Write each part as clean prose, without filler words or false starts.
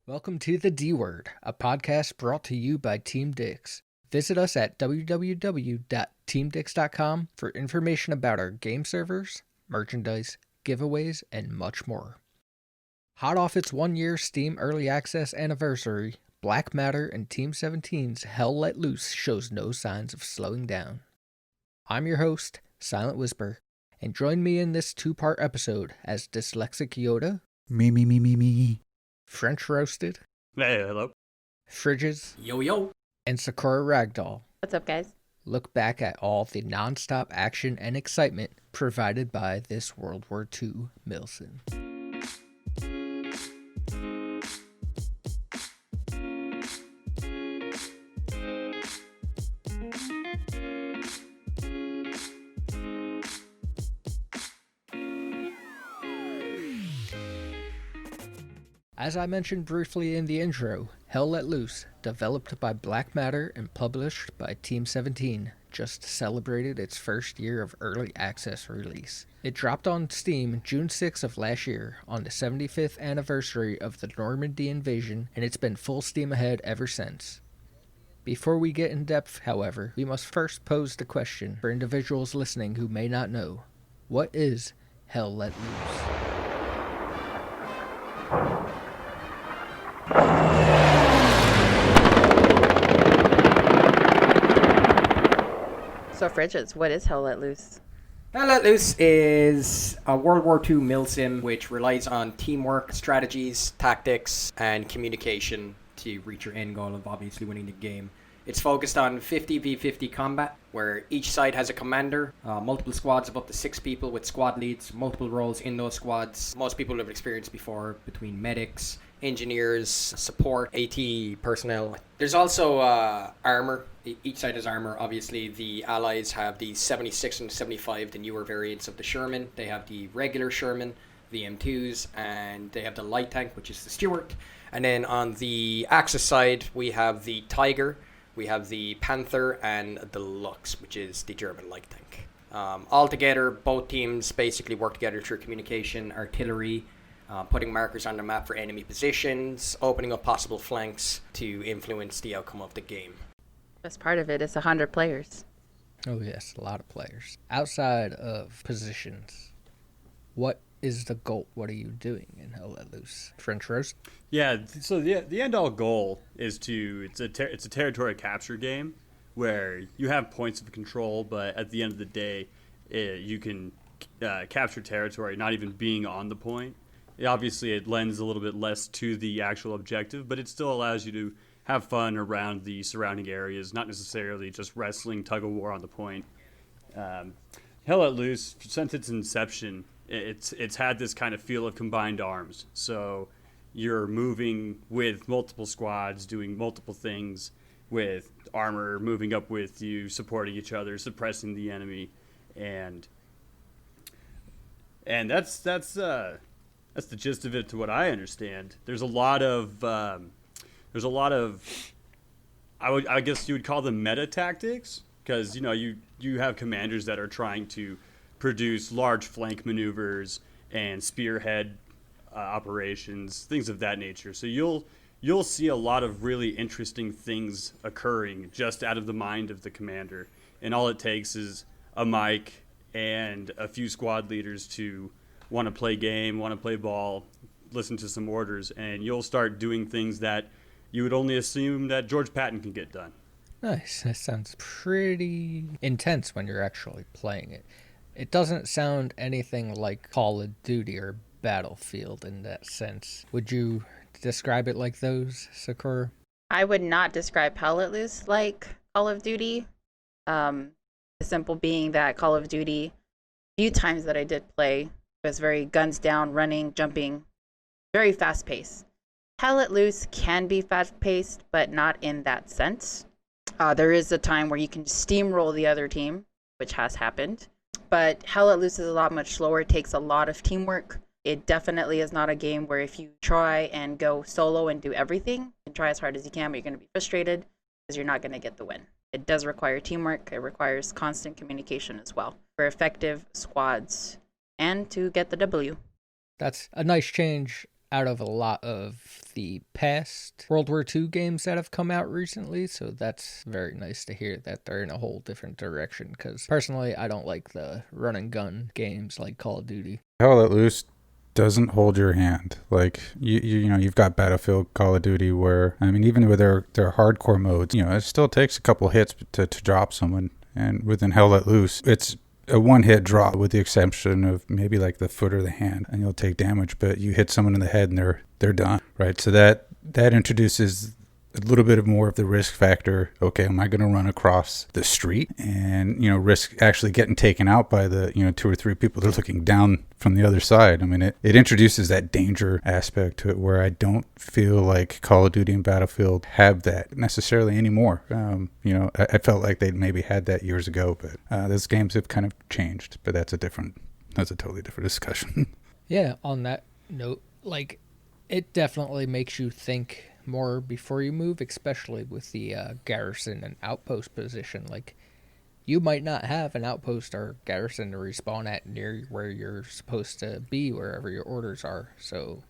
Welcome to The D Word, a podcast brought to you by Team Dix. Visit us at www.teamdix.com for information about our game servers, merchandise, giveaways, and much more. Hot off its 1-year Steam Early Access anniversary, Black Matter and Team 17's Hell Let Loose shows no signs of slowing down. I'm your host, Slntwhspr, and join me in this 2-part episode as DyslexicYodah, Me. French Roasted, Hey, hello. Fridges, Yo. and SakuraRagdoll What's up, guys? look back at all the non-stop action and excitement provided by this World War II Milsim. As I mentioned briefly in the intro, Hell Let Loose, developed by Black Matter and published by Team 17, just celebrated its first year of early access release. It dropped on Steam June 6 of last year on the 75th anniversary of the Normandy invasion, and it's been full steam ahead ever since. Before we get in depth, however, we must first pose the question for individuals listening who may not know: what is Hell Let Loose? So, Fridges, what is Hell Let Loose? Hell Let Loose is a World War II Milsim which relies on teamwork, strategies, tactics, and communication to reach your end goal of obviously winning the game. It's focused on 50v50 combat, where each side has a commander, multiple squads of up to 6 people with squad leads, multiple roles in those squads. Most people have experienced before, between medics, engineers, support, AT personnel. There's also armor. Each side has armor. Obviously, the Allies have the 76 and 75, the newer variants of the Sherman. They have the regular Sherman, the M2s, and they have the light tank, which is the Stuart. And then on the Axis side, we have the Tiger, we have the Panther, and the Lux, which is the German light tank. All together, both teams basically work together through communication, artillery, putting markers on the map for enemy positions, opening up possible flanks to influence the outcome of the game. Best part of it is 100 players. Oh yes, a lot of players. Outside of positions, what is the goal? What are you doing in Hell Let Loose? French Roast? Yeah, so the end-all goal is it's a territory capture game where you have points of control, but at the end of the day, you can capture territory not even being on the point. Obviously, it lends a little bit less to the actual objective, but it still allows you to have fun around the surrounding areas, not necessarily just wrestling tug-of-war on the point. Hell Let Loose, since its inception, it's had this kind of feel of combined arms. So you're moving with multiple squads, doing multiple things with armor, moving up with you, supporting each other, suppressing the enemy, and that's the gist of it to what I understand. There's a lot of I guess you would call them meta tactics, because you have commanders that are trying to produce large flank maneuvers and spearhead operations, things of that nature. So you'll see a lot of really interesting things occurring just out of the mind of the commander, and all it takes is a mic and a few squad leaders to want to play game, want to play ball, listen to some orders, and you'll start doing things that you would only assume that George Patton can get done. Nice. That sounds pretty intense when you're actually playing it. It doesn't sound anything like Call of Duty or Battlefield in that sense. Would you describe it like those, Sakura? I would not describe Hell Let Loose like Call of Duty. The simple being that Call of Duty, few times that I did play, was very guns down, running, jumping, very fast paced. Hell Let Loose can be fast paced, but not in that sense. There is a time where you can steamroll the other team, which has happened. But Hell Let Loose is a lot much slower. It takes a lot of teamwork. It definitely is not a game where if you try and go solo and do everything and try as hard as you can, but you're going to be frustrated because you're not going to get the win. It does require teamwork. It requires constant communication as well for effective squads and to get the W. That's a nice change out of a lot of the past World War II games that have come out recently, so that's very nice to hear that they're in a whole different direction, because personally I don't like the run and gun games like Call of Duty. Hell Let Loose doesn't hold your hand. Like you know, you've got Battlefield, Call of Duty, where I mean, even with their hardcore modes, you know, it still takes a couple hits to drop someone. And within Hell Let Loose, it's a one-hit drop with the exception of maybe like the foot or the hand, and you'll take damage. But you hit someone in the head and they're done, right? So that introduces a little bit more of the risk factor. Okay, am I going to run across the street and, you know, risk actually getting taken out by the, you know, 2 or 3 people that are looking down from the other side? I mean, it introduces that danger aspect to it where I don't feel like Call of Duty and Battlefield have that necessarily anymore. You know, I felt like they'd maybe had that years ago, but those games have kind of changed. But that's a totally different discussion. Yeah, on that note, like, it definitely makes you think more before you move, especially with the garrison and outpost position. Like, you might not have an outpost or garrison to respawn at near where you're supposed to be, wherever your orders are. So,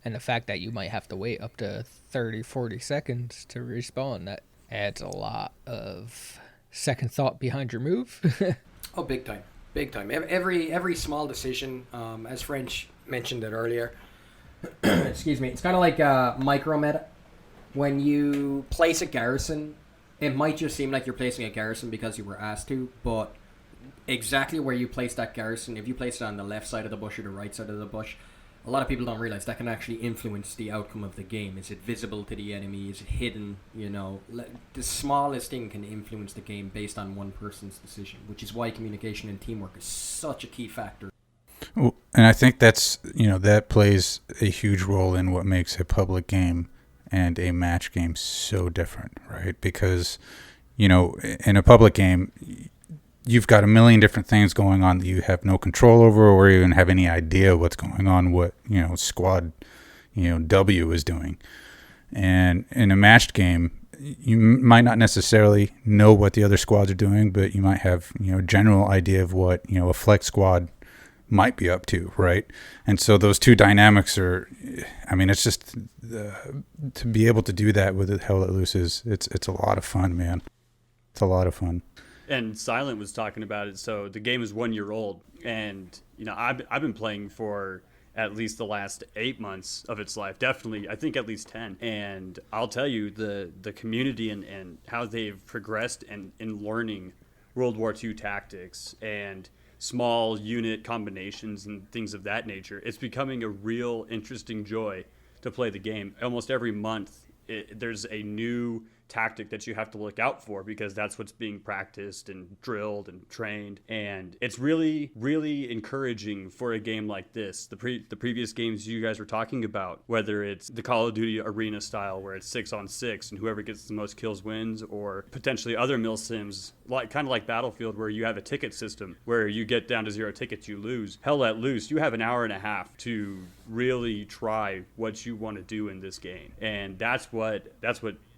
and the fact that you might have to wait up to 30-40 seconds to respawn, that adds a lot of second thought behind your move. Oh, big time. Every small decision, as French mentioned it earlier, excuse me, it's kind of like micro meta. When you place a garrison, it might just seem like you're placing a garrison because you were asked to, but exactly where you place that garrison, if you place it on the left side of the bush or the right side of the bush, a lot of people don't realize that can actually influence the outcome of the game. Is it visible to the enemy? Is it hidden? You know, the smallest thing can influence the game based on one person's decision, which is why communication and teamwork is such a key factor. Well, and I think that's, you know, that plays a huge role in what makes a public game and a match game so different, right? Because, you know, in a public game, you've got a million different things going on that you have no control over or even have any idea what's going on, what, you know, squad, you know, W is doing. And in a matched game, you might not necessarily know what the other squads are doing, but you might have, you know, a general idea of what, you know, a flex squad might be up to, right? And so those two dynamics are, I mean, it's just to be able to do that with Hell Let Loose it's a lot of fun, man. It's a lot of fun. And Silent was talking about it. So the game is 1 year old, and you know I've been playing for at least the last 8 months of its life. Definitely, I think at least 10. And I'll tell you, the community and how they've progressed in learning World War II tactics and small unit combinations and things of that nature, it's becoming a real interesting joy to play the game. Almost every month, there's a new tactic that you have to look out for because that's what's being practiced and drilled and trained. And it's really, really encouraging for a game like this. The previous games you guys were talking about, whether it's the Call of Duty arena style where it's 6-on-6 and whoever gets the most kills wins, or potentially other milsims, kind of like Battlefield, where you have a ticket system where you get down to 0 tickets, you lose. Hell Let Loose, you have an hour and a half to really try what you want to do in this game. And that's what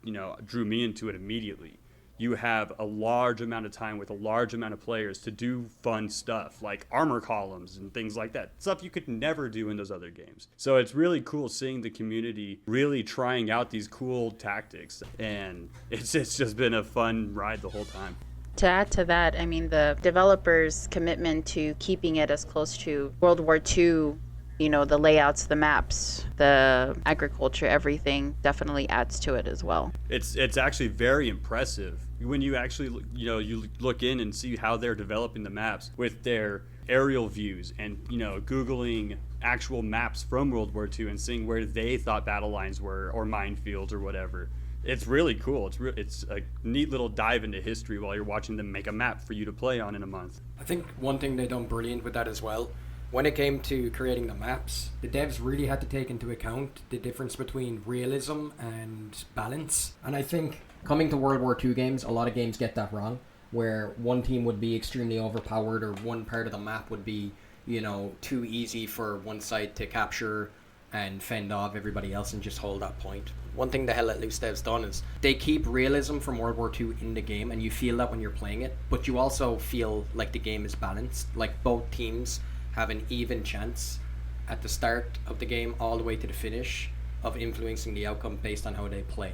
you know, drew me into it immediately. You have a large amount of time with a large amount of players to do fun stuff like armor columns and things like that. Stuff you could never do in those other games. So it's really cool seeing the community really trying out these cool tactics. And it's just been a fun ride the whole time. To add to that, I mean, the developers' commitment to keeping it as close to World War II, you know, the layouts, the maps, the agriculture, everything definitely adds to it as well. It's actually very impressive when you actually, you know, you look in and see how they're developing the maps with their aerial views and, you know, Googling actual maps from World War II and seeing where they thought battle lines were or minefields or whatever. It's really cool. It's a neat little dive into history while you're watching them make a map for you to play on in a month. I think one thing they done brilliant with that as well, when it came to creating the maps, the devs really had to take into account the difference between realism and balance. And I think coming to World War II games, a lot of games get that wrong, where one team would be extremely overpowered or one part of the map would be, you know, too easy for one side to capture and fend off everybody else and just hold that point. One thing the Hell Let Loose devs done is they keep realism from World War II in the game, and you feel that when you're playing it, but you also feel like the game is balanced, like both teams have an even chance at the start of the game all the way to the finish of influencing the outcome based on how they play.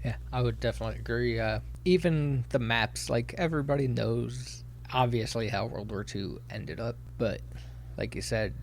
Yeah, I would definitely agree. Even the maps, like, everybody knows obviously how World War II ended up, but like you said,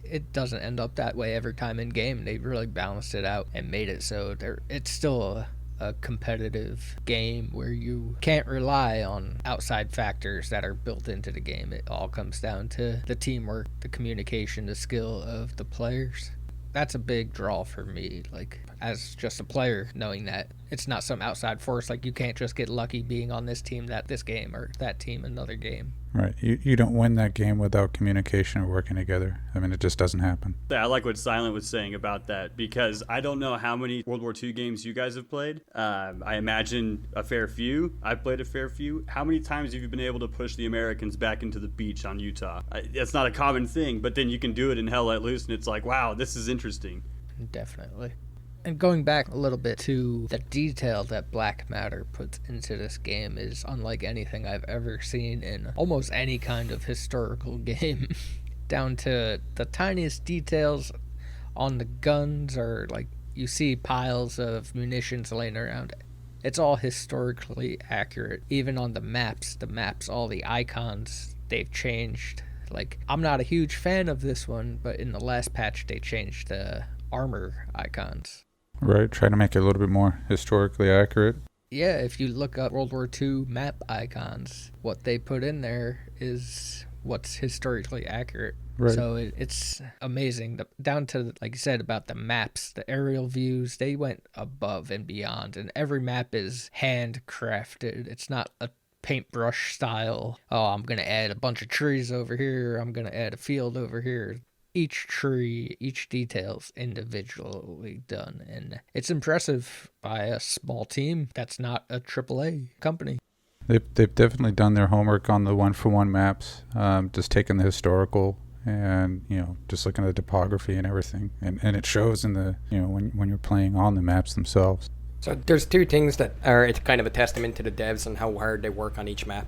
it doesn't end up that way every time in game. They really balanced it out and made it so it's still a competitive game where you can't rely on outside factors that are built into the game. It all comes down to the teamwork, the communication, the skill of the players. That's a big draw for me, like, as just a player, knowing that it's not some outside force. Like, you can't just get lucky being on this team this game, or that team another game. Right. You don't win that game without communication or working together. I mean, it just doesn't happen. Yeah, I like what Silent was saying about that, because I don't know how many World War II games you guys have played. I imagine a fair few. I've played a fair few. How many times have you been able to push the Americans back into the beach on Utah? That's not a common thing, but then you can do it in Hell Let Loose, and it's like, wow, this is interesting. Definitely. And going back a little bit to the detail that Black Matter puts into this game is unlike anything I've ever seen in almost any kind of historical game. Down to the tiniest details on the guns, or like you see piles of munitions laying around. It's all historically accurate. Even on the maps, all the icons, they've changed. Like, I'm not a huge fan of this one, but in the last patch they changed the armor icons. Right, try to make it a little bit more historically accurate. Yeah, if you look up World War II map icons, what they put in there is what's historically accurate. Right. So it's amazing. Down to, like you said, about the maps, the aerial views, they went above and beyond. And every map is handcrafted. It's not a paintbrush style. Oh, I'm going to add a bunch of trees over here. I'm going to add a field over here. Each tree, each detail's individually done, and it's impressive by a small team that's not a AAA company. They've definitely done their homework on the one-for-one maps, just taking the historical and, just looking at the topography and everything, and it shows in the, when you're playing on the maps themselves. So there's two things that are, it's kind of a testament to the devs and how hard they work on each map.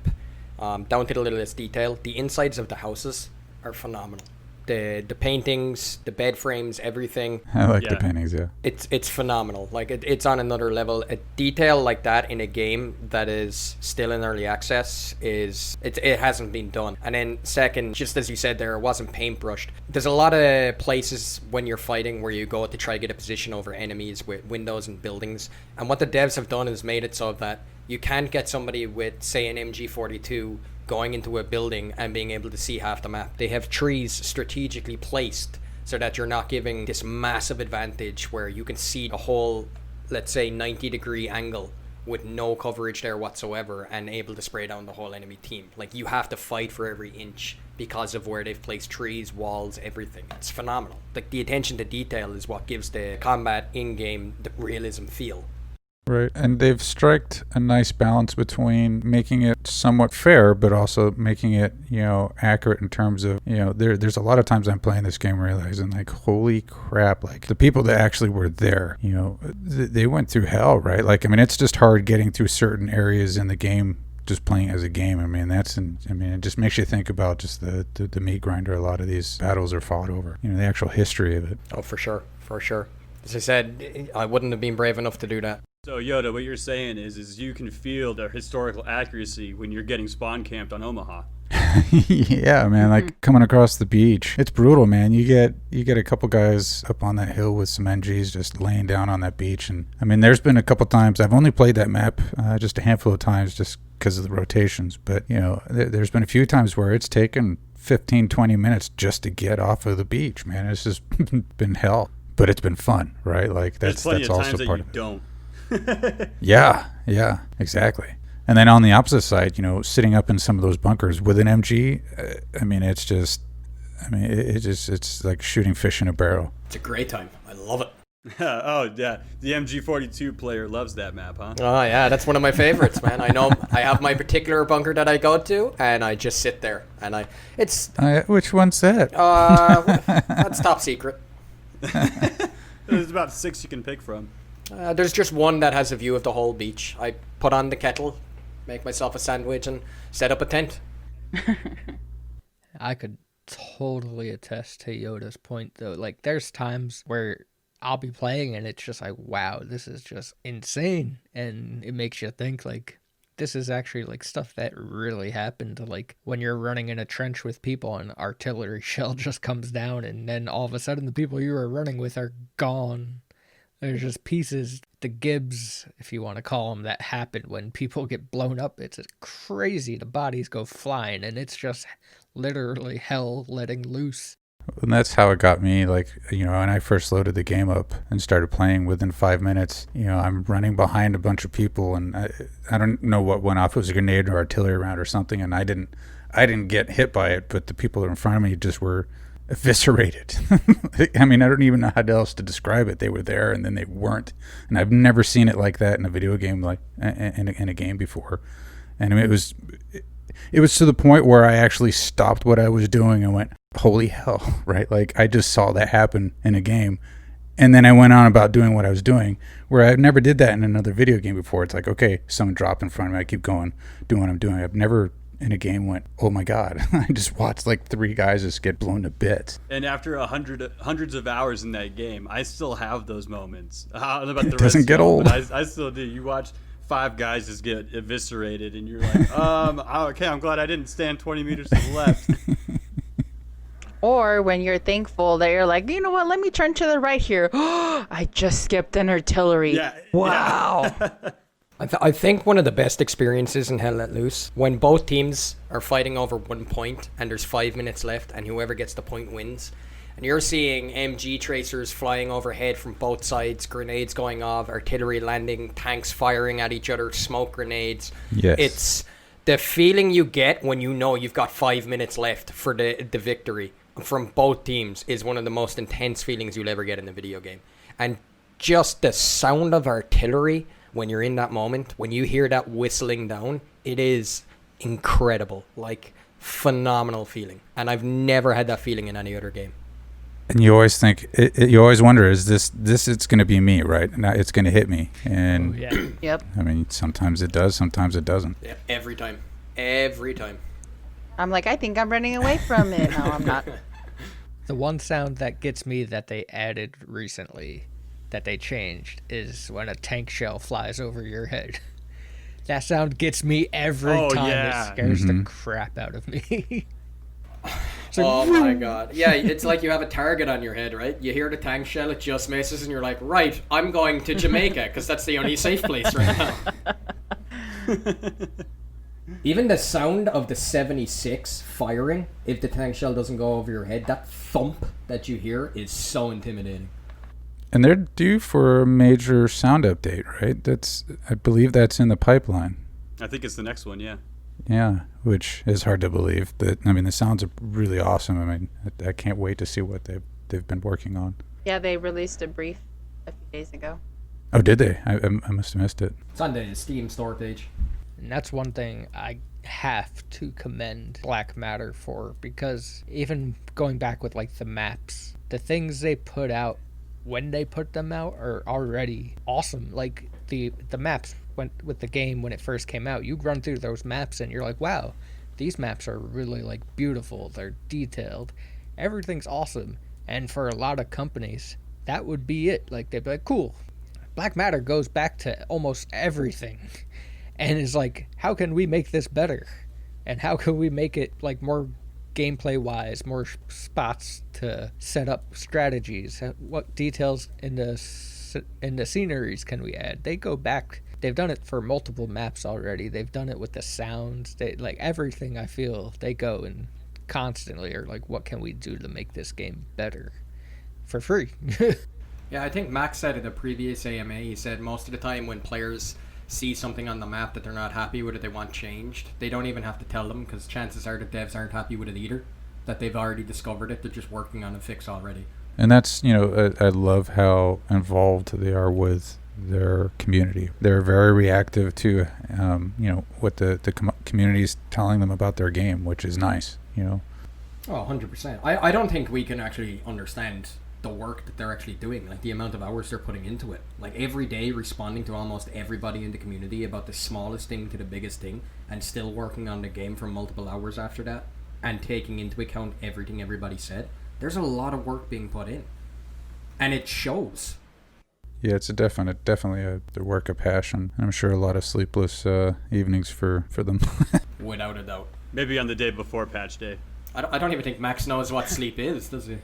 Down to the littlest detail, the insides of the houses are phenomenal. The paintings, the bed frames, everything. I like the paintings, yeah. It's phenomenal. Like, it's on another level. A detail like that in a game that is still in early access it hasn't been done. And then second, just as you said there, it wasn't paintbrushed. There's a lot of places when you're fighting where you go to try to get a position over enemies with windows and buildings. And what the devs have done is made it so that you can't get somebody with, say, an MG42 going into a building and being able to see half the map. They have trees strategically placed so that you're not giving this massive advantage where you can see the whole, let's say, 90-degree angle with no coverage there whatsoever and able to spray down the whole enemy team. Like, you have to fight for every inch because of where they've placed trees, walls, everything. It's phenomenal. Like, the attention to detail is what gives the combat in-game the realism feel. Right, and they've striked a nice balance between making it somewhat fair, but also making it, accurate in terms of, there's a lot of times I'm playing this game realizing, like, holy crap, like, the people that actually were there, they went through hell, right? Like, I mean, it's just hard getting through certain areas in the game, just playing as a game. I mean, it just makes you think about just the meat grinder a lot of these battles are fought over, the actual history of it. Oh, for sure. As I said, I wouldn't have been brave enough to do that. So Yoda, what you're saying is you can feel the historical accuracy when you're getting spawn camped on Omaha. Yeah, man, like coming across the beach. It's brutal, man. You get a couple guys up on that hill with some NGs just laying down on that beach. And I mean, there's been a couple times, I've only played that map just a handful of times just because of the rotations. But, there's been a few times where it's taken 15, 20 minutes just to get off of the beach, man. It's just been hell. But it's been fun, right? Like, that's also part of it. Don't. Yeah, exactly. And then on the opposite side, sitting up in some of those bunkers with an MG, it's like shooting fish in a barrel. It's a great time. I love it. Oh, yeah. The MG42 player loves that map, huh? Oh, yeah. That's one of my favorites, man. I know I have my particular bunker that I go to, and I just sit there. And which one's that? That's top secret. There's about 6 you can pick from. There's just one that has a view of the whole beach. I put on the kettle, make myself a sandwich, and set up a tent. I could totally attest to Yoda's point, though. Like, there's times where I'll be playing and it's just like, wow, this is just insane. And it makes you think, like, this is actually, like, stuff that really happened. Like, when you're running in a trench with people and an artillery shell just comes down and then all of a sudden the people you were running with are gone. There's just pieces, the gibs, if you want to call them, that happen when people get blown up. It's crazy. The bodies go flying, and it's just literally hell letting loose. And that's how it got me. Like, when I first loaded the game up and started playing, within 5 minutes, I'm running behind a bunch of people, and I don't know what went off. It was a grenade or artillery round or something, and I didn't get hit by it, but the people in front of me just were eviscerated. I mean, I don't even know how else to describe it. They were there and then they weren't, and I've never seen it like that in a video game, like in a game before. And I mean, it was to the point where I actually stopped what I was doing and went, holy hell, right? Like, I just saw that happen in a game, and then I went on about doing what I was doing, where I never did that in another video game before. It's like, okay, someone dropped in front of me, I keep going, doing what I'm doing. I've never in a game went, oh my god, I just watched like 3 guys just get blown to bits. And after hundreds of hours in that game, I still have those moments. I don't know about the it doesn't rest get of old. But I still do. You watch 5 guys just get eviscerated, and you're like, okay, I'm glad I didn't stand 20 meters to the left. Or when you're thankful that you're like, you know what, let me turn to the right here. I just skipped an artillery. Yeah. Wow. Yeah. I think one of the best experiences in Hell Let Loose, when both teams are fighting over 1 point and there's 5 minutes left and whoever gets the point wins, and you're seeing MG tracers flying overhead from both sides, grenades going off, artillery landing, tanks firing at each other, smoke grenades. Yes. It's the feeling you get when you know you've got 5 minutes left for the victory from both teams is one of the most intense feelings you'll ever get in a video game. And just the sound of artillery when you're in that moment, when you hear that whistling down, it is incredible, like phenomenal feeling. And I've never had that feeling in any other game. And you always think, you always wonder, is this it's going to be me, right? Now it's going to hit me. And Yeah. Yep. I mean, sometimes it does, sometimes it doesn't. Yeah, every time. I'm like, I think I'm running away from it. No, I'm not. The one sound that gets me that they added recently, that they changed, is when a tank shell flies over your head. That sound gets me every time. Yeah. It scares the crap out of me. Oh my god. Yeah, it's like you have a target on your head, right? You hear the tank shell, it just misses, and you're like, right, I'm going to Jamaica, because that's the only safe place right now. Even the sound of the 76 firing, if the tank shell doesn't go over your head, that thump that you hear is so intimidating. And they're due for a major sound update, right? I believe that's in the pipeline. I think it's the next one, yeah. Yeah, which is hard to believe. I mean, the sounds are really awesome. I mean, I can't wait to see what they've been working on. Yeah, they released a brief a few days ago. Oh, did they? I must have missed it. It's on the Steam store page. And that's one thing I have to commend Black Matter for, because even going back with like the maps, the things they put out when they put them out are already awesome. Like the maps went with the game when it first came out, you'd run through those maps and you're like, wow, these maps are really like beautiful, they're detailed, everything's awesome. And for a lot of companies, that would be it. Like, they'd be like, cool, Black Matter goes back to almost everything and is like, how can we make this better, and how can we make it like more gameplay wise, more spots to set up strategies, what details in the sceneries can we add. They go back, they've done it for multiple maps already, they've done it with the sounds, they like everything. I feel they go and constantly are like, what can we do to make this game better for free? Yeah, I think Max said at a previous AMA, he said most of the time when players see something on the map that they're not happy with, it they want changed, they don't even have to tell them, because chances are the devs aren't happy with it either, that they've already discovered it, they're just working on a fix already. And that's, I love how involved they are with their community. They're very reactive to, what the community is telling them about their game, which is nice, Oh, 100%. I don't think we can actually understand the work that they're actually doing, like the amount of hours they're putting into it, like every day responding to almost everybody in the community about the smallest thing to the biggest thing, and still working on the game for multiple hours after that. and taking into account everything everybody said, there's a lot of work being put in. And it shows. Yeah, it's definitely a work of passion. I'm sure a lot of sleepless evenings for them. Without a doubt. Maybe on the day before patch day. I don't even think Max knows what sleep is, does he?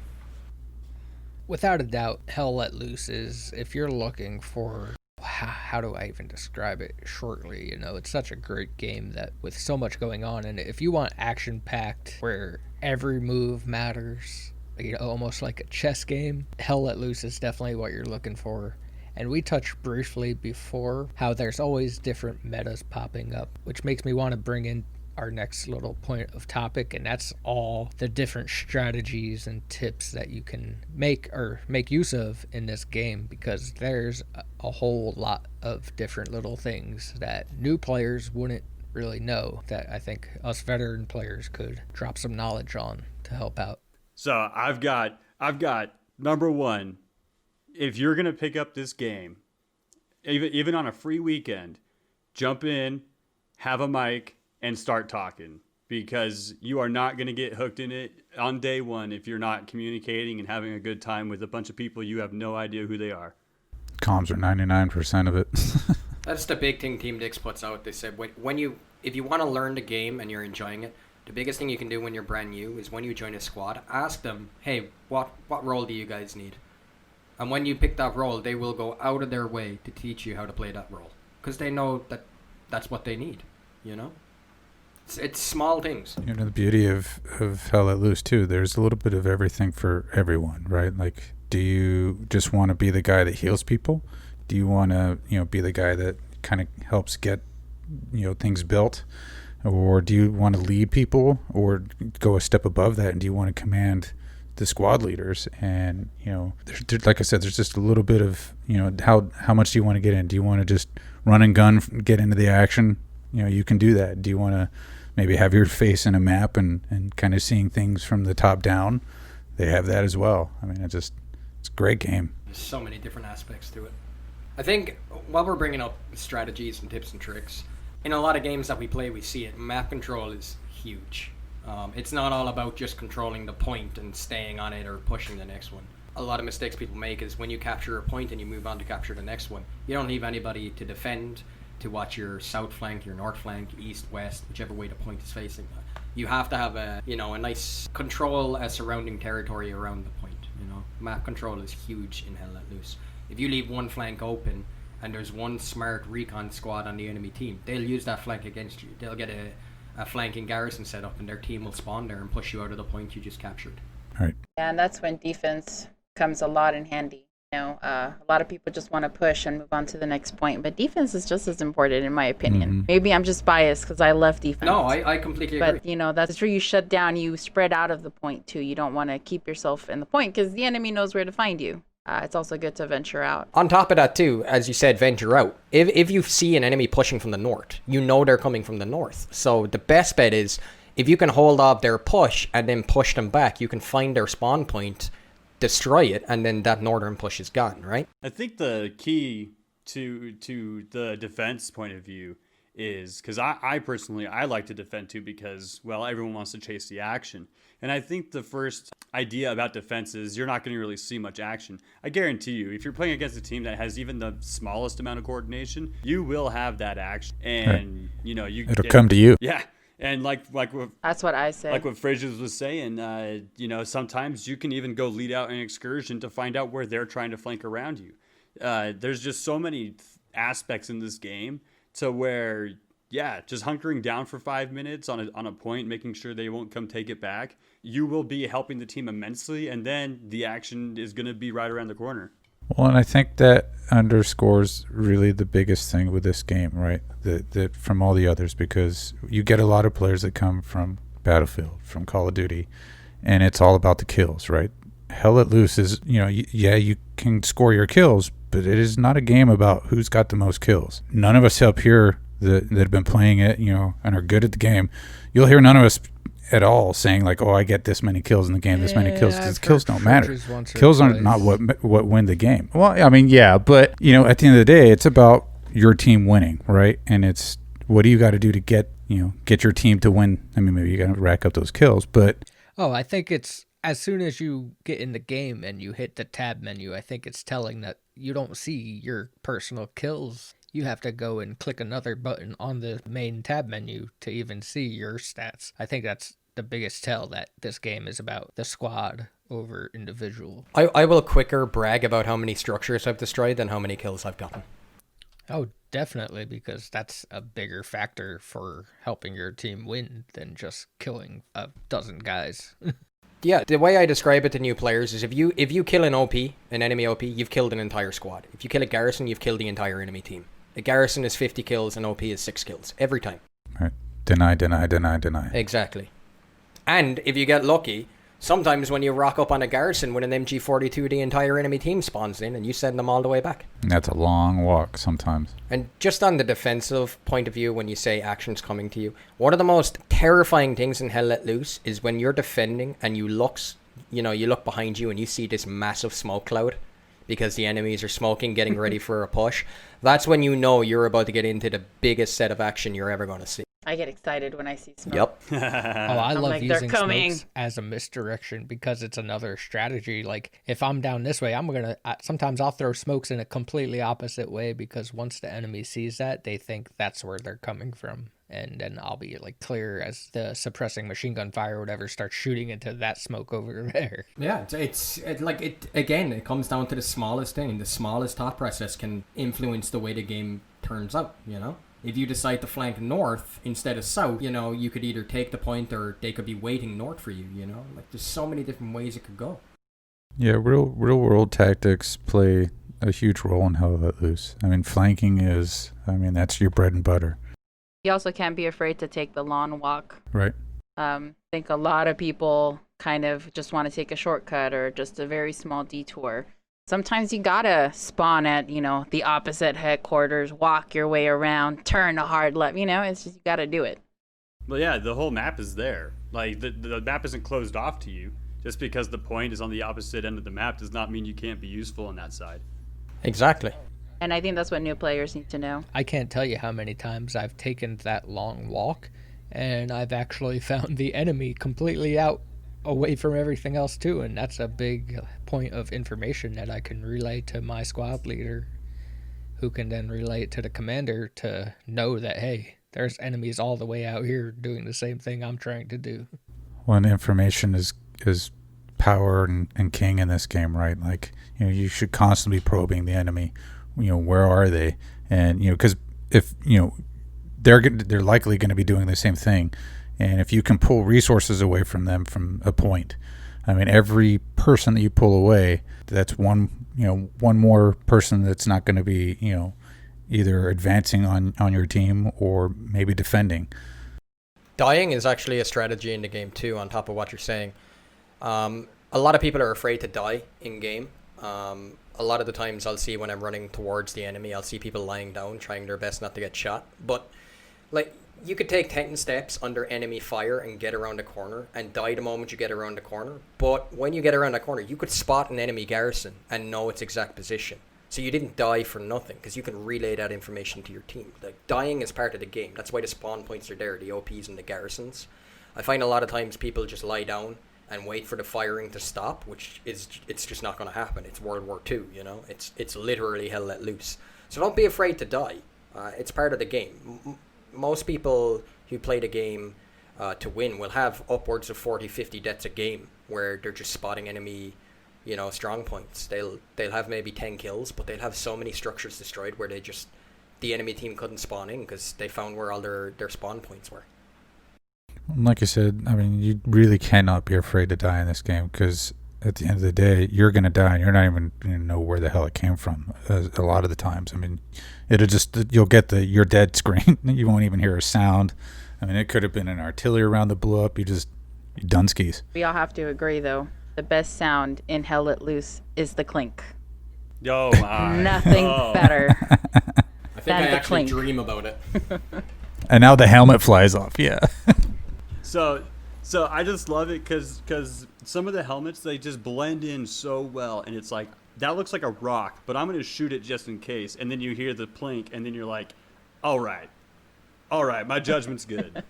Without a doubt, Hell Let Loose is, if you're looking for, how do I even describe it shortly, it's such a great game that with so much going on in it, if you want action-packed, where every move matters, almost like a chess game, Hell Let Loose is definitely what you're looking for. And we touched briefly before how there's always different metas popping up, which makes me want to bring in our next little point of topic, and that's all the different strategies and tips that you can make use of in this game, because there's a whole lot of different little things that new players wouldn't really know, that I think us veteran players could drop some knowledge on to help out. So I've got number one, if you're gonna pick up this game, even on a free weekend, jump in, have a mic, and start talking, because you are not going to get hooked in it on day one if you're not communicating and having a good time with a bunch of people you have no idea who they are. Comms are 99% of it. That's the big thing Team Dix puts out. They said if you want to learn the game and you're enjoying it, the biggest thing you can do when you're brand new is when you join a squad, ask them, hey, what role do you guys need? And when you pick that role, they will go out of their way to teach you how to play that role, because they know that that's what they need, It's small things. The beauty of Hell Let Loose too, there's a little bit of everything for everyone, right? Like, do you just want to be the guy that heals people? Do you want to, be the guy that kind of helps get, things built? Or do you want to lead people, or go a step above that, and do you want to command the squad leaders? And, like I said, there's just a little bit of, how much do you want to get in? Do you want to just run and gun, get into the action? You can do that. Do you want to maybe have your face in a map and kind of seeing things from the top down? They have that as well. I mean, it's a great game. There's so many different aspects to it. I think while we're bringing up strategies and tips and tricks, in a lot of games that we play, we see it. Map control is huge. It's not all about just controlling the point and staying on it or pushing the next one. A lot of mistakes people make is when you capture a point and you move on to capture the next one, you don't leave anybody to defend, to watch your south flank, your north flank, east, west, whichever way the point is facing. You have to have a nice control surrounding territory around the point. Map control is huge in Hell Let Loose. If you leave one flank open and there's one smart recon squad on the enemy team, they'll use that flank against you. They'll get a flanking garrison set up, and their team will spawn there and push you out of the point you just captured. Right. Yeah, and that's when defense comes a lot in handy. A lot of people just want to push and move on to the next point, but defense is just as important, in my opinion. Mm-hmm. Maybe I'm just biased because I love defense. No, I completely agree. But, that's where you shut down, you spread out of the point, too. You don't want to keep yourself in the point because the enemy knows where to find you. It's also good to venture out. On top of that, too, as you said, venture out. If you see an enemy pushing from the north, they're coming from the north. So the best bet is, if you can hold off their push and then push them back, you can find their spawn point, destroy it, and then that northern push is gone, right? I think the key to the defense point of view is, because I personally like to defend too, because, well, everyone wants to chase the action. And I think the first idea about defense is you're not going to really see much action. I guarantee you, if you're playing against a team that has even the smallest amount of coordination, you will have that action. And, it'll come to you. Yeah. And like that's what I say. Like what Frazier was saying, sometimes you can even go lead out an excursion to find out where they're trying to flank around you. There's just so many aspects in this game to where, just hunkering down for 5 minutes on a point, making sure they won't come take it back, you will be helping the team immensely, and then the action is going to be right around the corner. Well, and I think that underscores really the biggest thing with this game, right? The from all the others, because you get a lot of players that come from Battlefield, from Call of Duty, and it's all about the kills, right? Hell Let Loose is, you can score your kills, but it is not a game about who's got the most kills. None of us up here that have been playing it, and are good at the game, you'll hear none of us at all saying like, oh, I get this many kills in the game, this many kills, because kills don't matter. Kills are not what win the game. Well, I mean, yeah, but at the end of the day, it's about your team winning, right? And it's what do you got to do to get your team to win? I mean, maybe you got to rack up those kills, but Oh, I think it's as soon as you get in the game and you hit the tab menu, I think it's telling that you don't see your personal kills. You have to go and click another button on the main tab menu to even see your stats. I think that's the biggest tell that this game is about the squad over individual. I will quicker brag about how many structures I've destroyed than how many kills I've gotten. Oh, definitely, because that's a bigger factor for helping your team win than just killing a dozen guys. Yeah, the way I describe it to new players is if you kill an enemy OP, you've killed an entire squad. If you kill a garrison, you've killed the entire enemy team. A garrison is 50 kills, and OP is 6 kills. Every time. right. Deny. Exactly. And if you get lucky, sometimes when you rock up on a garrison with an MG42, the entire enemy team spawns in, and you send them all the way back. And that's a long walk sometimes. And just on the defensive point of view, when you say action's coming to you, one of the most terrifying things in Hell Let Loose is when you're defending and you look behind you and you see this massive smoke cloud because the enemies are smoking, getting ready for a push. That's when you know you're about to get into the biggest set of action you're ever going to see. I get excited when I see smoke. Yep. I love like, they're using coming. smokes as a misdirection because it's another strategy. Like, if I'm down this way, sometimes I'll throw smokes in a completely opposite way because once the enemy sees that, they think that's where they're coming from. And then I'll be like clear as the suppressing machine gun fire or whatever starts shooting into that smoke over there. Yeah, it comes down to the smallest thing. The smallest thought process can influence the way the game turns out, If you decide to flank north instead of south, you could either take the point or they could be waiting north for you, Like, there's so many different ways it could go. Yeah, real world tactics play a huge role in Hell Let Loose. I mean, flanking that's your bread and butter. You also can't be afraid to take the long walk. Right. I think a lot of people kind of just want to take a shortcut or just a very small detour. Sometimes you gotta spawn at, the opposite headquarters, walk your way around, turn a hard left, it's just, you gotta do it. Well, yeah, the whole map is there. Like, the map isn't closed off to you. Just because the point is on the opposite end of the map does not mean you can't be useful on that side. Exactly. And I think that's what new players need to know. I can't tell you how many times I've taken that long walk and I've actually found the enemy completely out away from everything else too, and that's a big point of information that I can relay to my squad leader, who can then relay it to the commander to know that, hey, there's enemies all the way out here doing the same thing I'm trying to do. Well, information is power and king in this game, right? Like, you should constantly be probing the enemy. Where are they? And because if they're likely going to be doing the same thing. And if you can pull resources away from them from a point, I mean, every person that you pull away, that's one more person that's not going to be, either advancing on your team or maybe defending. Dying is actually a strategy in the game too, on top of what you're saying. A lot of people are afraid to die in game. A lot of the times I'll see when I'm running towards the enemy, I'll see people lying down, trying their best not to get shot. But, you could take 10 steps under enemy fire and get around the corner and die the moment you get around the corner. But when you get around the corner, you could spot an enemy garrison and know its exact position. So you didn't die for nothing because you can relay that information to your team. Dying is part of the game. That's why the spawn points are there, the OPs and the garrisons. I find a lot of times people just lie down and wait for the firing to stop, it's just not going to happen. It's World War II, It's literally Hell Let Loose. So don't be afraid to die. It's part of the game. Most people who play the game to win will have upwards of 40, 50 deaths a game where they're just spotting enemy, strong points. They'll have maybe 10 kills, but they'll have so many structures destroyed where the enemy team couldn't spawn in because they found where all their spawn points were. Like I said, I mean, you really cannot be afraid to die in this game because at the end of the day, you're going to die and you're not even going to know where the hell it came from a lot of the times. I mean, you'll get the "you're dead" screen. You won't even hear a sound. I mean, it could have been an artillery round that blew up. You done skis. We all have to agree, though, the best sound in Hell Let Loose is the clink. Oh, my. Nothing better. I think I actually dream about it. And now the helmet flies off. Yeah. So I just love it because some of the helmets, they just blend in so well, and it's like, that looks like a rock, but I'm going to shoot it just in case, and then you hear the plink, and then you're like, all right, All right, my judgment's good.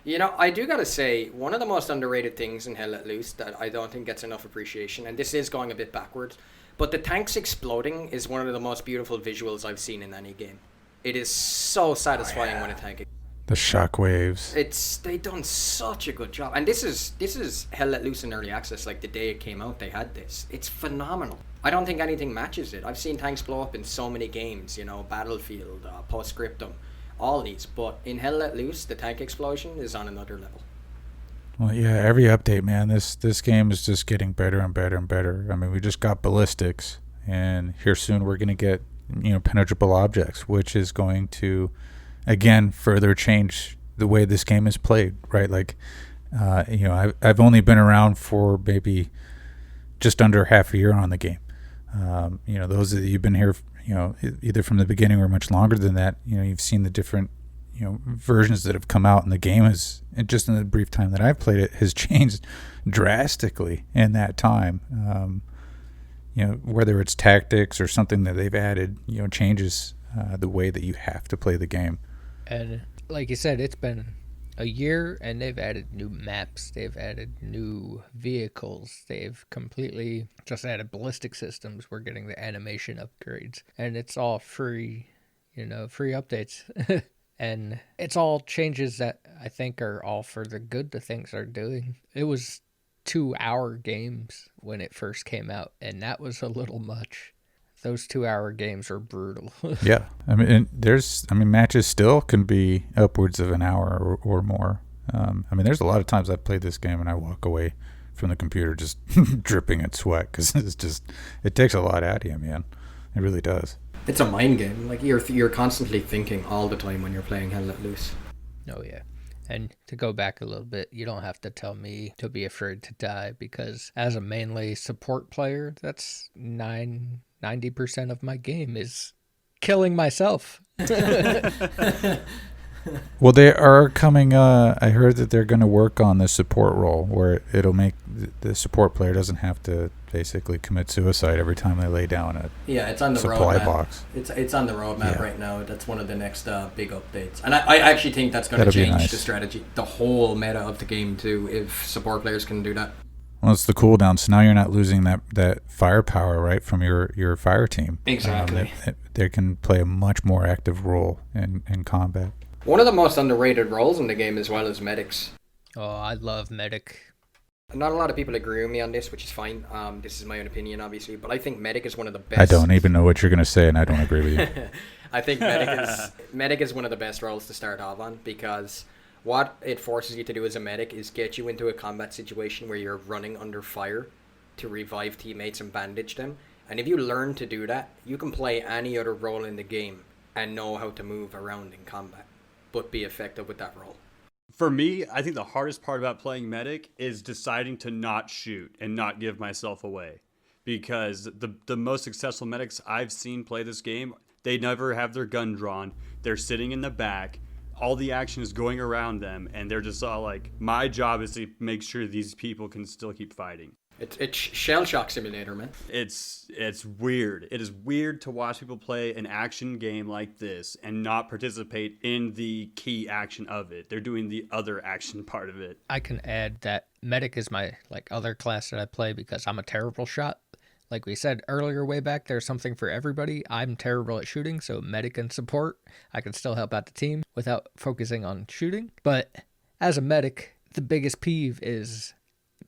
You know, I do gotta say, one of the most underrated things in Hell Let Loose that I don't think gets enough appreciation, and this is going a bit backwards, but the tanks exploding is one of the most beautiful visuals I've seen in any game. It is so satisfying when a tank. The shockwaves. They done such a good job, and this is Hell Let Loose in early access. Like the day it came out, they had this. It's phenomenal. I don't think anything matches it. I've seen tanks blow up in so many games. You know, Battlefield, Postscriptum, all these. But in Hell Let Loose, the tank explosion is on another level. Well, yeah, every update, man, this game is just getting better and better and better. I mean, we just got ballistics, and here soon we're going to get, penetrable objects, which is going to, again, further change the way this game is played, right? Like, I've only been around for maybe just under half a year on the game. Those of you've been here, either from the beginning or much longer than that, you've seen the different versions that have come out, and the game has, just in the brief time that I've played it, has changed drastically in that time. Whether it's tactics or something that they've added, changes the way that you have to play the game. And like you said, it's been a year, and they've added new maps, they've added new vehicles, they've completely just added ballistic systems. We're getting the animation upgrades, and it's all free, free updates. And it's all changes that I think are all for the good, the things they're doing. It was 2-hour games when it first came out, and that was a little much. Those 2-hour games are brutal. Yeah. Matches still can be upwards of an hour or more. There's a lot of times I've played this game and I walk away from the computer just dripping in sweat, because it takes a lot out of you, man. It really does. It's a mind game. Like you're constantly thinking all the time when you're playing Hell Let Loose. Oh yeah. And to go back a little bit, you don't have to tell me to be afraid to die, because as a mainly support player, that's 90% of my game is killing myself. Well, they are coming. I heard that they're going to work on the support role, where it'll make the support player doesn't have to basically commit suicide every time they lay down a it's on the supply roadmap. Box. It's on the roadmap right now. That's one of the next big updates, and I actually think that's going to change the strategy, the whole meta of the game too, if support players can do that. Well, it's the cooldown, so now you're not losing that firepower, right, from your fire team. Exactly. They can play a much more active role in combat. One of the most underrated roles in the game as well is medics. Oh, I love medic. Not a lot of people agree with me on this, which is fine. This is my own opinion, obviously, but I think medic is one of the best. I don't even know what you're going to say, and I don't agree with you. I think medic is one of the best roles to start off on, because what it forces you to do as a medic is get you into a combat situation where you're running under fire to revive teammates and bandage them. And if you learn to do that, you can play any other role in the game and know how to move around in combat, but be effective with that role. For me, I think the hardest part about playing medic is deciding to not shoot and not give myself away. Because the most successful medics I've seen play this game, they never have their gun drawn. They're sitting in the back. All the action is going around them, and they're just all like, my job is to make sure these people can still keep fighting. It's shell shock simulator, man. It's weird. It is weird to watch people play an action game like this and not participate in the key action of it. They're doing the other action part of it. I can add that medic is my other class that I play, because I'm a terrible shot. Like we said earlier way back, there's something for everybody. I'm terrible at shooting, so medic and support, I can still help out the team without focusing on shooting. But as a medic, the biggest peeve is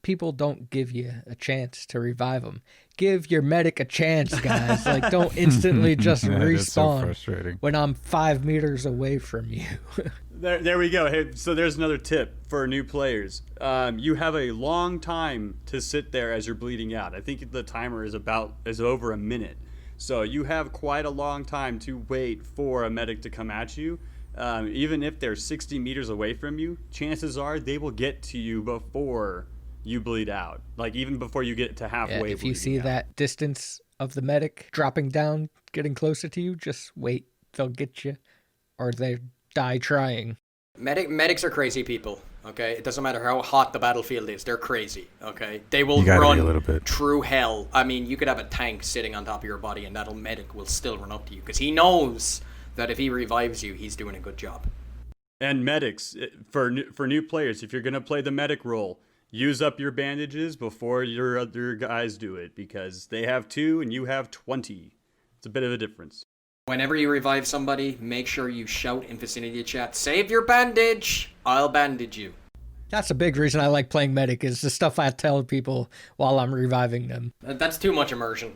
people don't give you a chance to revive them. Give your medic a chance, guys. Don't instantly just respawn so when I'm 5 meters away from you. There we go. Hey, so there's another tip for new players. You have a long time to sit there as you're bleeding out. I think the timer is over a minute. So you have quite a long time to wait for a medic to come at you. Even if they're 60 meters away from you, chances are they will get to you before you bleed out. Even before you get to halfway. If you see that distance of the medic dropping down, getting closer to you, just wait. They'll get you, or they die trying. Medics are crazy people, okay? It doesn't matter how hot the battlefield is. They're crazy, okay? They will run a little bit through hell. I mean, you could have a tank sitting on top of your body, and that medic will still run up to you, because he knows that if he revives you, he's doing a good job. And medics, for new players, if you're going to play the medic role, use up your bandages before your other guys do it, because they have 2 and you have 20. It's a bit of a difference. Whenever you revive somebody, make sure you shout in vicinity chat, "Save your bandage! I'll bandage you." That's a big reason I like playing medic, is the stuff I tell people while I'm reviving them. That's too much immersion.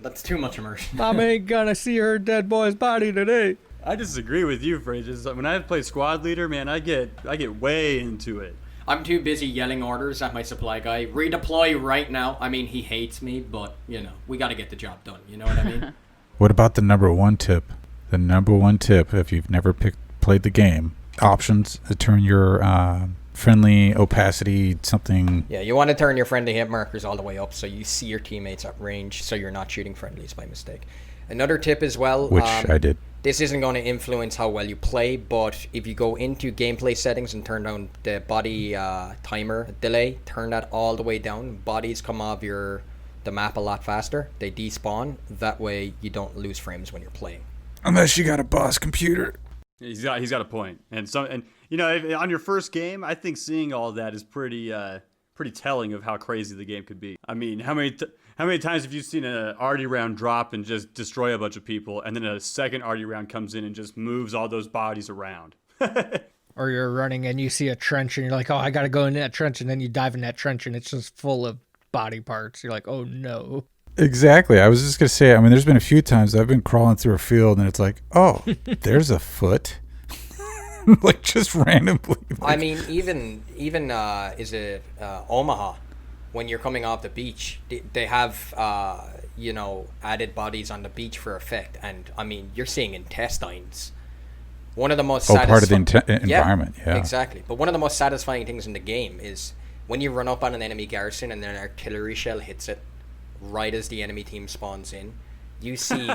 Mom ain't gonna see her dead boy's body today. I disagree with you, Phrases. When I play squad leader, man, I get way into it. I'm too busy yelling orders at my supply guy. Redeploy right now. I mean, he hates me, but, we got to get the job done. You know what I mean? What about the number one tip? The number one tip, if you've never played the game, options to turn your friendly opacity something. Yeah, you want to turn your friendly hit markers all the way up so you see your teammates at range, so you're not shooting friendlies by mistake. Another tip as well. Which I did. This isn't going to influence how well you play, but if you go into gameplay settings and turn down the body timer delay, turn that all the way down. Bodies come off the map a lot faster. They despawn. That way you don't lose frames when you're playing. Unless you got a boss computer. He's got a point. And on your first game, I think seeing all that is pretty telling of how crazy the game could be. I mean, how many times have you seen an arty round drop and just destroy a bunch of people, and then a second arty round comes in and just moves all those bodies around? Or you're running and you see a trench and you're like, oh, I gotta go in that trench, and then you dive in that trench and it's just full of body parts. You're like, oh no. Exactly. I was just gonna say, I mean, there's been a few times I've been crawling through a field and it's like, oh, there's a foot. Like, just randomly. I mean, even is it Omaha, when you're coming off the beach, they have added bodies on the beach for effect, and I mean, you're seeing intestines. One of the most part of the environment. Yeah, exactly. But one of the most satisfying things in the game is when you run up on an enemy garrison and an artillery shell hits it right as the enemy team spawns in. You see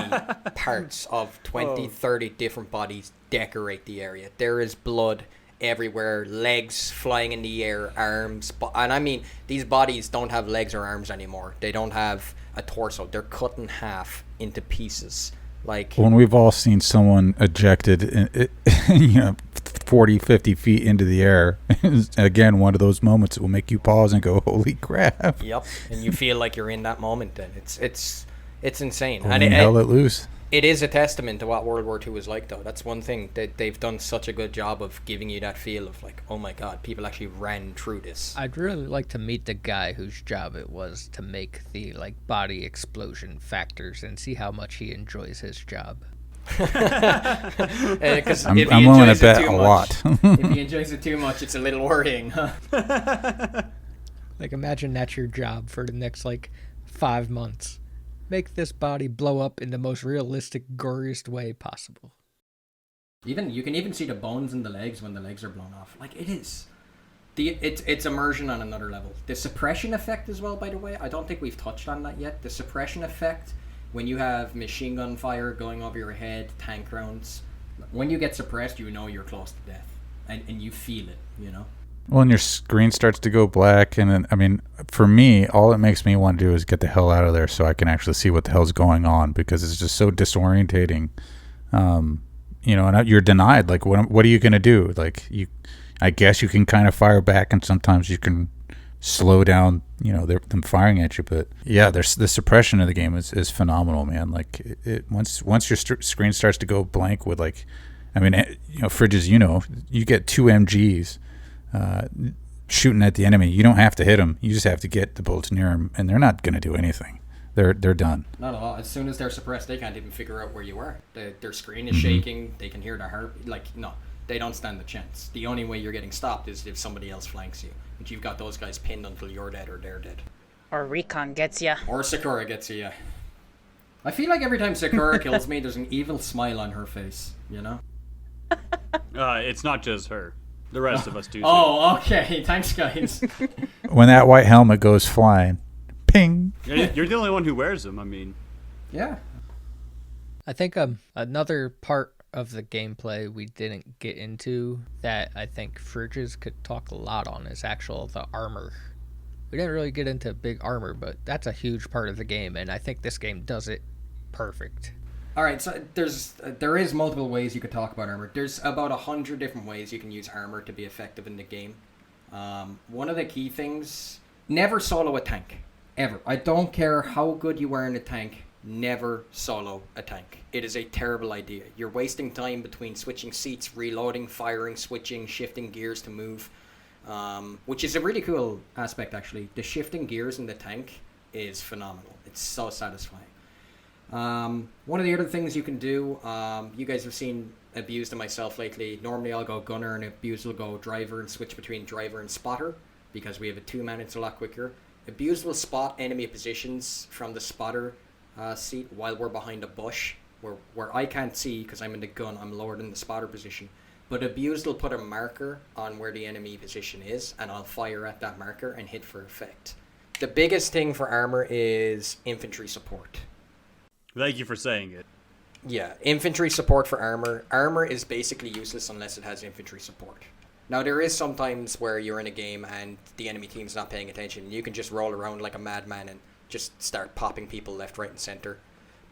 parts of 20, 30 different bodies decorate the area. There is blood everywhere, legs flying in the air, arms. And I mean, these bodies don't have legs or arms anymore. They don't have a torso. They're cut in half into pieces. Like, when we've all seen someone ejected, 40, 50 feet into the air, again, one of those moments that will make you pause and go, holy crap. Yep. And you feel like you're in that moment then. It's insane. And hell let loose. It is a testament to what World War II was like, though. That's one thing that they've done such a good job of giving you that feel of like, oh my god, people actually ran through this. I'd really like to meet the guy whose job it was to make the body explosion factors and see how much he enjoys his job. Because I'm willing to bet a lot. If he enjoys it too much, it's a little worrying. Like, imagine that's your job for the next 5 months. Make this body blow up in the most realistic, goriest way possible. You can even see the bones in the legs when the legs are blown off. Like, it is. It's immersion on another level. The suppression effect as well, by the way, I don't think we've touched on that yet. The suppression effect, when you have machine gun fire going over your head, tank rounds, when you get suppressed, you know you're close to death. And you feel it, Well, and your screen starts to go black, and then, I mean, for me, all it makes me want to do is get the hell out of there so I can actually see what the hell's going on, because it's just so disorientating. And you're denied. Like, what are you going to do? Like, I guess you can kind of fire back, and sometimes you can slow down, them firing at you. But yeah, the suppression of the game is phenomenal, man. Like, once your screen starts to go blank with Fridges, you get 2 MGs. Shooting at the enemy, you don't have to hit them. You just have to get the bullets near them, and they're not going to do anything. They're done. Not at all. As soon as they're suppressed, they can't even figure out where you are. Their screen is shaking. They can hear the heart. No, they don't stand a chance. The only way you're getting stopped is if somebody else flanks you, and you've got those guys pinned until you're dead or they're dead. Or Recon gets ya. Or Sakura gets you. I feel like every time Sakura kills me, there's an evil smile on her face. It's not just her. The rest of us do. Oh, okay. Thanks, guys. When that white helmet goes flying, ping. You're the only one who wears them. I mean, yeah. I think another part of the gameplay we didn't get into that I think Fridges could talk a lot on is the armor. We didn't really get into big armor, but that's a huge part of the game, and I think this game does it perfect. All right, so there is multiple ways you could talk about armor. There's about 100 different ways you can use armor to be effective in the game. One of the key things: never solo a tank, ever. I don't care how good you are in a tank. Never solo a tank. It is a terrible idea. You're wasting time between switching seats, reloading, firing, switching, shifting gears to move, which is a really cool aspect actually. The shifting gears in the tank is phenomenal. It's so satisfying. One of the other things you can do, you guys have seen Abused and myself lately. Normally I'll go gunner and Abused will go driver and switch between driver and spotter because we have a 2-man, it's a lot quicker. Abused will spot enemy positions from the spotter seat while we're behind a bush where I can't see because I'm in the gun. I'm lower than the spotter position. But Abused will put a marker on where the enemy position is and I'll fire at that marker and hit for effect. The biggest thing for armor is infantry support. Thank you for saying it. Yeah, infantry support for armor. Armor is basically useless unless it has infantry support. Now, there is sometimes where you're in a game and the enemy team's not paying attention. You can just roll around like a madman and just start popping people left, right, and center.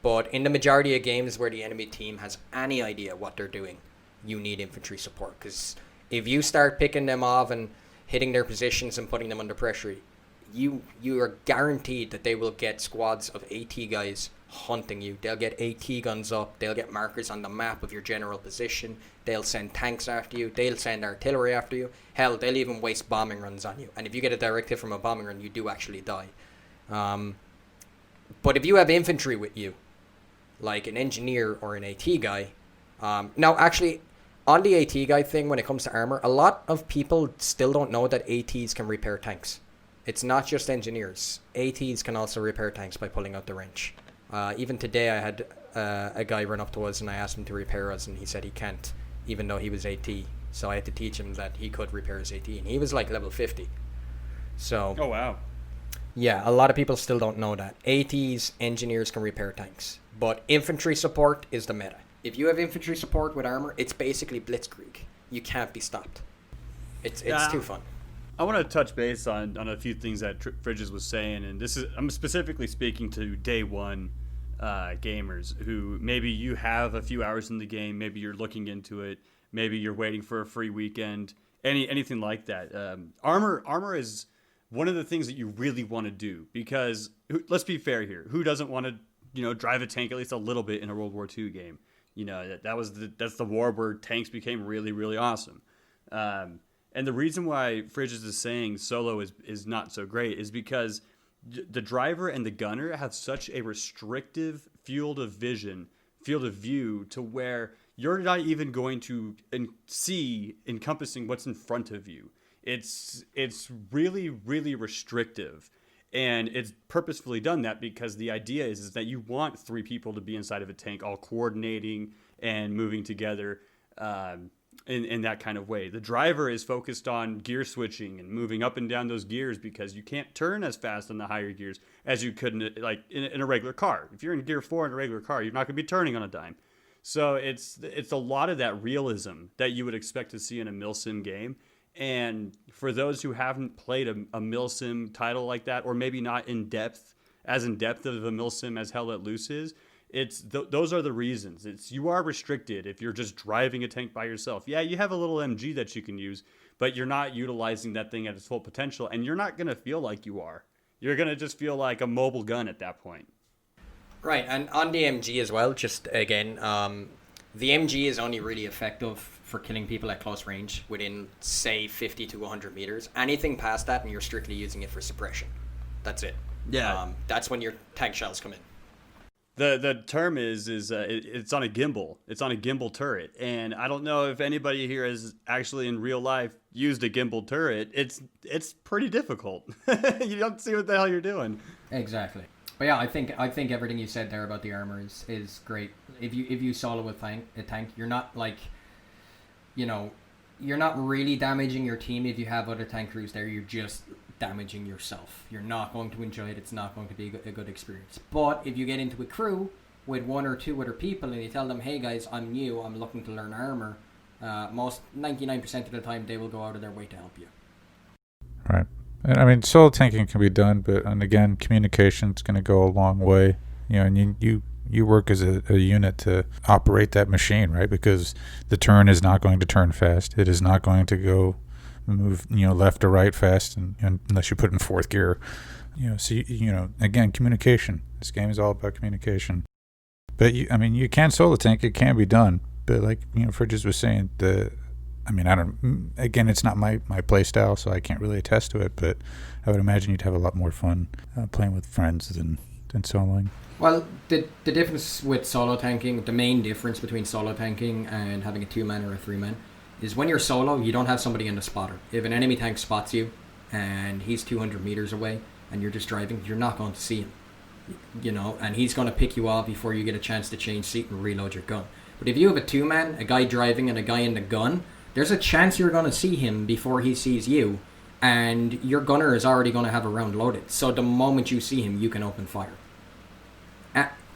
But in the majority of games where the enemy team has any idea what they're doing, you need infantry support. Because if you start picking them off and hitting their positions and putting them under pressure, you are guaranteed that they will get squads of AT guys hunting you. They'll get AT guns up. They'll get markers on the map of your general position. They'll send tanks after you. They'll send artillery after you. Hell, they'll even waste bombing runs on you. And if you get a direct hit from a bombing run, you do actually die. But if you have infantry with you, like an engineer or an AT guy, now actually on the AT guy thing, when it comes to armor, a lot of people still don't know that ATs can repair tanks. It's not just engineers. ATs can also repair tanks by pulling out the wrench. Even today I had a guy run up to us and I asked him to repair us and he said he can't, even though he was AT. So I had to teach him that he could repair his AT and he was like level 50. So Oh, wow. yeah, a lot of people still don't know that. ATs, engineers can repair tanks. But infantry support is the meta. If you have infantry support with armor, it's basically blitzkrieg. You can't be stopped. It's too fun. I want to touch base on a few things that Fridges was saying, and I'm specifically speaking to day one gamers who maybe you have a few hours in the game, maybe you're looking into it, maybe you're waiting for a free weekend, anything like that. Armor is one of the things that you really want to do because let's be fair here, who doesn't want to drive a tank at least a little bit in a World War II game? That's the war where tanks became really, really awesome. And the reason why Fridges is saying solo is not so great is because the driver and the gunner have such a restrictive field of view to where you're not even going to see encompassing what's in front of you. It's really, really restrictive. And it's purposefully done that because the idea is that you want 3 people to be inside of a tank all coordinating and moving together in that kind of way. The driver is focused on gear switching and moving up and down those gears because you can't turn as fast on the higher gears as you could in a regular car. If you're in gear 4 in a regular car, you're not going to be turning on a dime. So it's a lot of that realism that you would expect to see in a Milsim game. And for those who haven't played a Milsim title like that, or maybe not as in depth of a Milsim as Hell Let Loose is, those are the reasons. You are restricted if you're just driving a tank by yourself. Yeah, you have a little MG that you can use, but you're not utilizing that thing at its full potential, and you're not going to feel like you are. You're going to just feel like a mobile gun at that point. Right, and on the MG as well, just again, the MG is only really effective for killing people at close range within, say, 50 to 100 meters. Anything past that, and you're strictly using it for suppression. That's it. Yeah. That's when your tank shells come in. The term is it's on a gimbal. It's on a gimbal turret, and I don't know if anybody here has actually in real life used a gimbal turret. It's pretty difficult. You don't see what the hell you're doing. Exactly. But yeah, I think everything you said there about the armor is great. If you solo a tank, you're not you're not really damaging your team if you have other tank crews there. You're just damaging yourself. You're not going to enjoy it. It's not going to be a good experience. But if you get into a crew with 1 or 2 other people and you tell them, hey guys, I'm new, I'm looking to learn armor, 99% of the time they will go out of their way to help you. Right. And I mean, solo tanking can be done, but and again, communication's going to go a long way. And you you work as a unit to operate that machine, right? Because the turn is not going to turn fast. It is not going to go move, left or right fast, and unless you put it in fourth gear. So again, communication. This game is all about communication. But you can solo tank. It can be done. But like Fridges was saying, again, it's not my play style, so I can't really attest to it. But I would imagine you'd have a lot more fun playing with friends than soloing. Well, the difference with solo tanking, the main difference between solo tanking and having a 2-man or a 3-man, is when you're solo, you don't have somebody in the spotter. If an enemy tank spots you and he's 200 meters away and you're just driving, you're not going to see him. And he's going to pick you off before you get a chance to change seat and reload your gun. But if you have a 2-man, a guy driving and a guy in the gun, there's a chance you're going to see him before he sees you, and your gunner is already going to have a round loaded. So the moment you see him, you can open fire.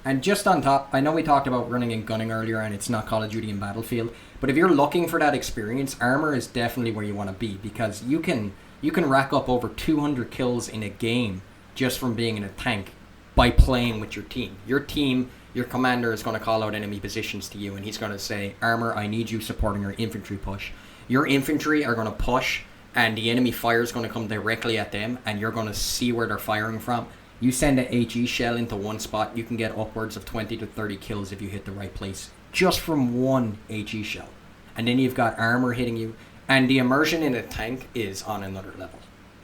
And just on top, I know we talked about running and gunning earlier, and it's not Call of Duty and Battlefield, but if you're looking for that experience, armor is definitely where you want to be, because you can rack up over 200 kills in a game just from being in a tank by playing with your team. Your commander is going to call out enemy positions to you, and he's going to say, Armor, I need you supporting your infantry push. Your infantry are going to push, and the enemy fire is going to come directly at them, and you're going to see where they're firing from. You send a HE shell into one spot, you can get upwards of 20 to 30 kills if you hit the right place, just from one HE shell. And then you've got armor hitting you, and the immersion in a tank is on another level.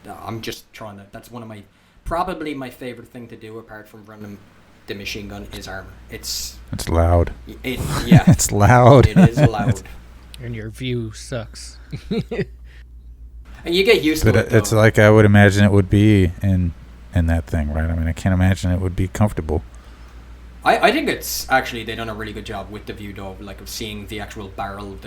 I'm just trying to, that's one of probably my favorite thing to do apart from running the machine gun is armor. It's loud. Yeah. It's loud. It is loud. And your view sucks. And you get used to it, though. It's like I would imagine it would be in that thing, right? I can't imagine it would be comfortable. I think it's actually, they've done a really good job with the view, though, like of seeing the actual barrel,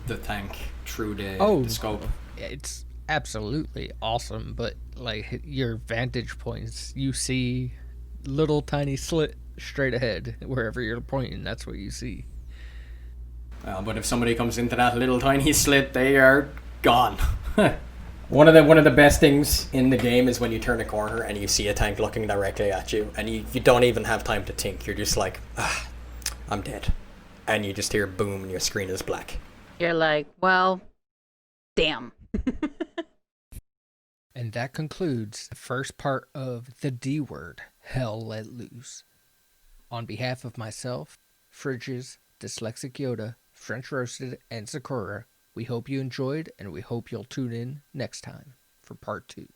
the tank through the scope. It's absolutely awesome, but like your vantage points, you see little tiny slit straight ahead wherever you're pointing. That's what you see. But if somebody comes into that little tiny slit, they are gone. One of the best things in the game is when you turn a corner and you see a tank looking directly at you, and you don't even have time to think. You're just like, I'm dead. And you just hear boom and your screen is black. You're like, well, damn. And that concludes the first part of the D word, Hell Let Loose. On behalf of myself, Fridges, DyslexicYodah, French Roasted, and Sakura, we hope you enjoyed, and we hope you'll tune in next time for part 2.